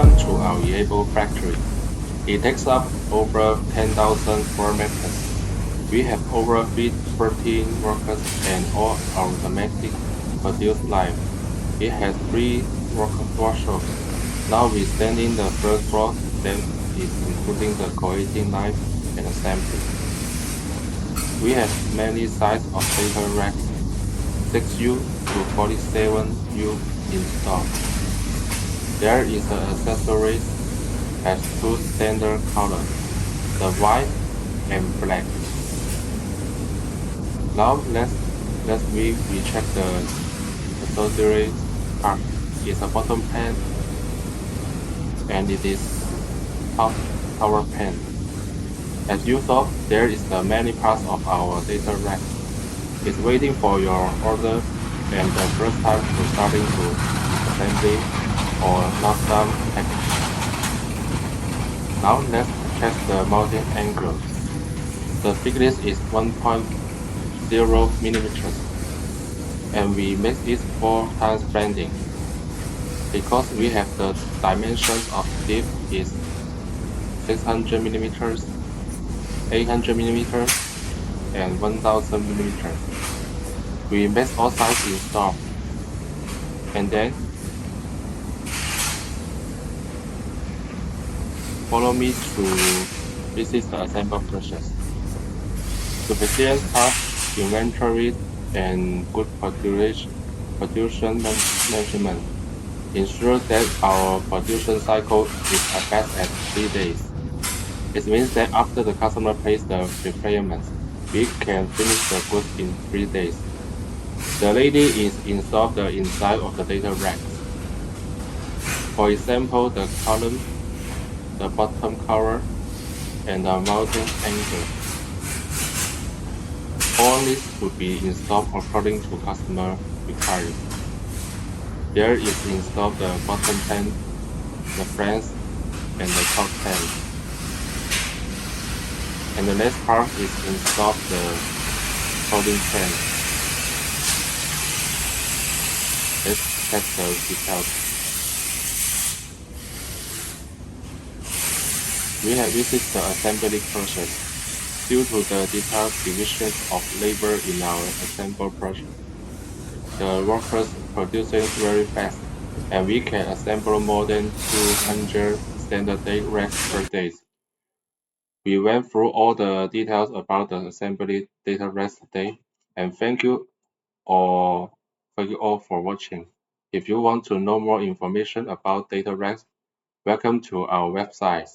Welcome to our Yable factory. It takes up over 10,000 square meters. We have over 13 workers and all automatic produce line. It has 3 workshops. Now we stand in the first floor that is including the coating line and assembly. We have many sizes of data racks, 6U to 47U in stock. There is the accessories has 2 standard colors, the white and black. Now let's we check the accessories part. It's a bottom pan and it is top tower pan. As you saw, there is the many parts of our data rack. It's waiting for your order and the first time to starting to assembly or not done packaging. Now let's check the mounting angle. The thickness is 1.0 millimeters, and we make it 4 times bending. Because we have the dimensions of depth is 600 millimeters, 800 millimeters, and 1000 millimeters. We make all sizes in stock, and then follow me to visit the assembly process. To facilitate parts inventory and good production management, ensure that our production cycle is at best at 3 days. It means that after the customer pays the requirements, we can finish the goods in 3 days. The lady is installed the inside of the data racks. For example, the column, the bottom cover, and the mounting angle. All needs to be installed according to customer requirements. There is installed the bottom pan, the flange, and the top pan. And the next part is installed the holding pan. Let's check the details. We have visited the assembly process. Due to the detailed division of labor in our assembly process, the workers producing very fast, and we can assemble more than 200 standard racks per day. We went through all the details about the assembly data racks today, and thank you all for watching. If you want to know more information about data racks, welcome to our website.